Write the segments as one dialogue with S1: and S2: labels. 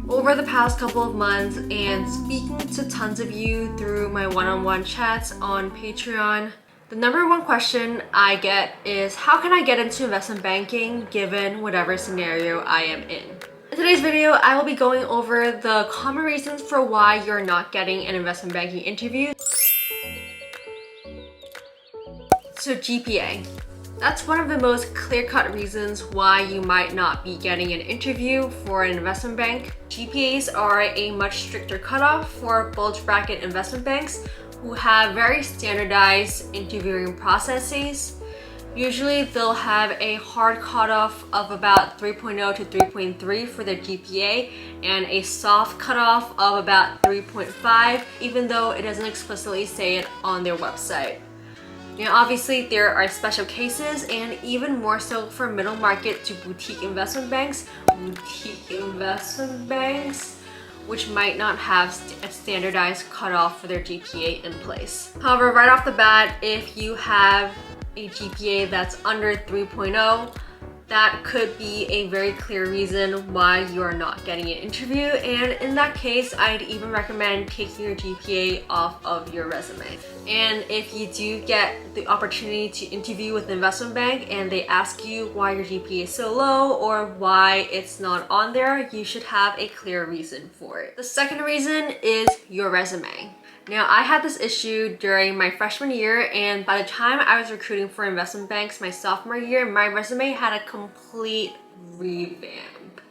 S1: Over the past couple of months and speaking to tons of you through my one-on-one chats on Patreon, the number one question I get is how can I get into investment banking given whatever scenario I am in? In today's video, I will be going over the common reasons for why you're not getting an investment banking interview. So GPA. That's one of the most clear-cut reasons why you might not be getting an interview for an investment bank. GPAs are a much stricter cutoff for bulge bracket investment banks who have very standardized interviewing processes. Usually they'll have a hard cutoff of about 3.0 to 3.3 for their GPA and a soft cutoff of about 3.5, even though it doesn't explicitly say it on their website. Now, obviously, there are special cases, and even more so for middle market to boutique investment banks, which might not have a standardized cutoff for their GPA in place. However, right off the bat, if you have a GPA that's under 3.0, that could be a very clear reason why you are not getting an interview, and in that case, I'd even recommend taking your GPA off of your resume. And if you do get the opportunity to interview with an investment bank and they ask you why your GPA is so low or why it's not on there, you should have a clear reason for it. The second reason is your resume. Now, I had this issue during my freshman year, and by the time I was recruiting for investment banks my sophomore year, my resume had a complete revamp.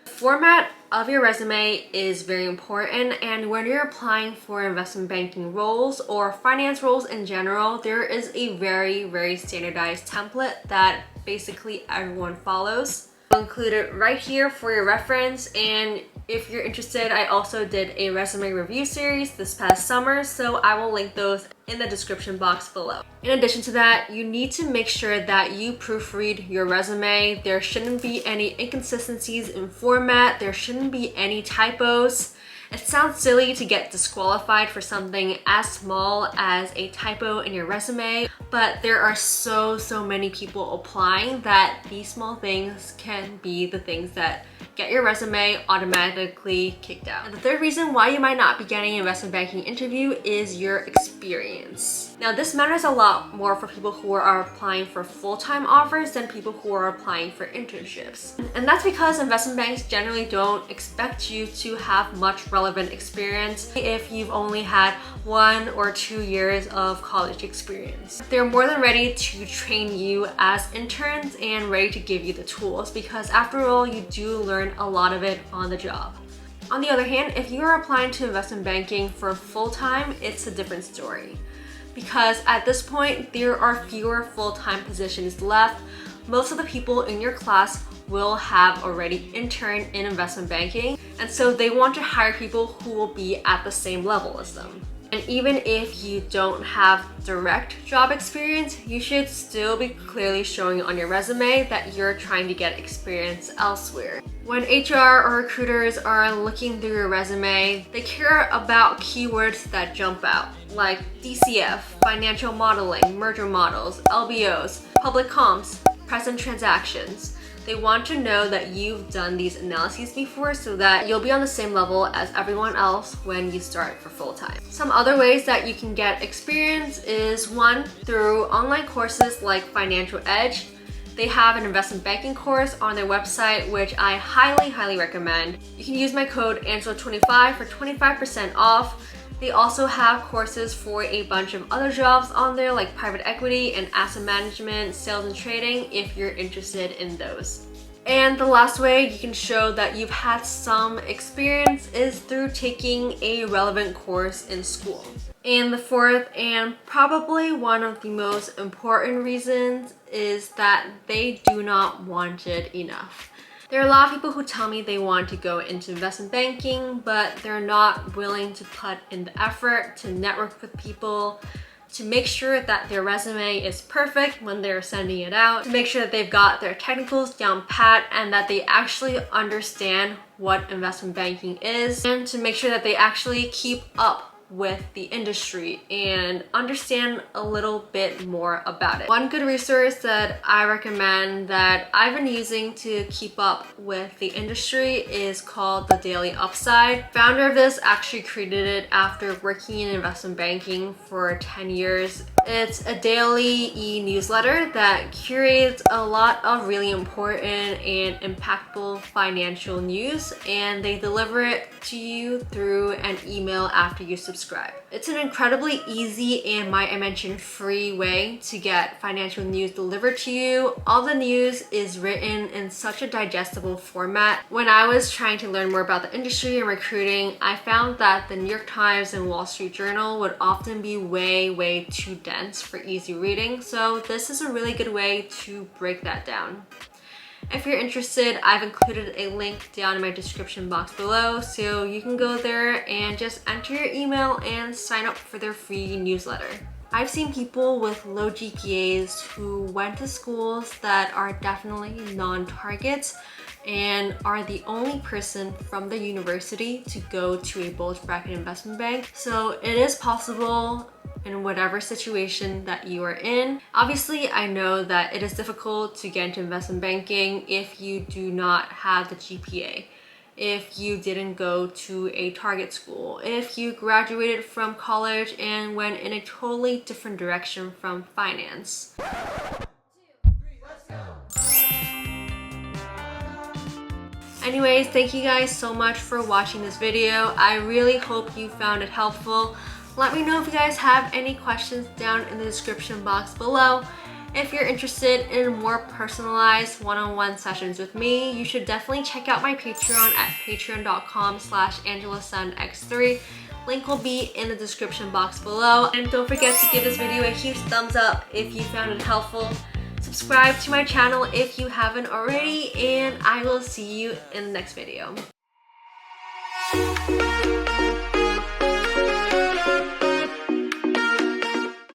S1: The format of your resume is very important, and when you're applying for investment banking roles or finance roles in general, there is a very standardized template that basically everyone follows. I'll include it right here for your reference, and if you're interested, I also did a resume review series this past summer, so I will link those in the description box below. In addition to that, you need to make sure that you proofread your resume. There shouldn't be any inconsistencies in format. There shouldn't be any typos. It sounds silly to get disqualified for something as small as a typo in your resume, but there are so many people applying that these small things can be the things that get your resume automatically kicked out. And the third reason why you might not be getting an investment banking interview is your experience. Now, this matters a lot more for people who are applying for full-time offers than people who are applying for internships. And that's because investment banks generally don't expect you to have much relevant experience if you've only had 1 or 2 years of college experience. They're more than ready to train you as interns and ready to give you the tools, because after all, you do learn a lot of it on the job. On the other hand, if you are applying to investment banking for full-time, it's a different story. Because at this point, there are fewer full-time positions left. Most of the people in your class will have already interned in investment banking, and so they want to hire people who will be at the same level as them. And even if you don't have direct job experience, you should still be clearly showing on your resume that you're trying to get experience elsewhere. When HR or recruiters are looking through your resume, they care about keywords that jump out, like DCF, financial modeling, merger models, LBOs, public comps, present transactions. They want to know that you've done these analyses before so that you'll be on the same level as everyone else when you start for full-time. Some other ways that you can get experience is one, through online courses like Financial Edge. They have an investment banking course on their website, which I highly recommend. You can use my code ANGELA25 for 25% off. They also have courses for a bunch of other jobs on there, like private equity and asset management, sales and trading, if you're interested in those. And the last way you can show that you've had some experience is through taking a relevant course in school. And the fourth, and probably one of the most important reasons, is that they do not want it enough. There are a lot of people who tell me they want to go into investment banking, but they're not willing to put in the effort to network with people, to make sure that their resume is perfect when they're sending it out, to make sure that they've got their technicals down pat and that they actually understand what investment banking is, and to make sure that they actually keep up with the industry and understand a little bit more about it. One good resource that I recommend that I've been using to keep up with the industry is called The Daily Upside. Founder of this actually created it after working in investment banking for 10 years. It's a daily e-newsletter that curates a lot of really important and impactful financial news, and they deliver it to you through an email after you subscribe. It's an incredibly easy and, might I mention, free way to get financial news delivered to you. All the news is written in such a digestible format. When I was trying to learn more about the industry and recruiting, I found that the New York Times and Wall Street Journal would often be way too dense for easy reading, so this is a really good way to break that down. If you're interested, I've included a link down in my description box below, so you can go there and just enter your email and sign up for their free newsletter. I've seen people with low GPAs who went to schools that are definitely non-targets and are the only person from the university to go to a bulge bracket investment bank. So it is possible in whatever situation that you are in. Obviously, I know that it is difficult to get into investment banking if you do not have the GPA, if you didn't go to a target school, if you graduated from college and went in a totally different direction from finance. Anyways, thank you guys so much for watching this video. I really hope you found it helpful. Let me know if you guys have any questions down in the description box below. If you're interested in more personalized one-on-one sessions with me, you should definitely check out my Patreon at patreon.com/AngelaSunX3. Link will be in the description box below. And don't forget to give this video a huge thumbs up if you found it helpful. Subscribe to my channel if you haven't already, and I will see you in the next video.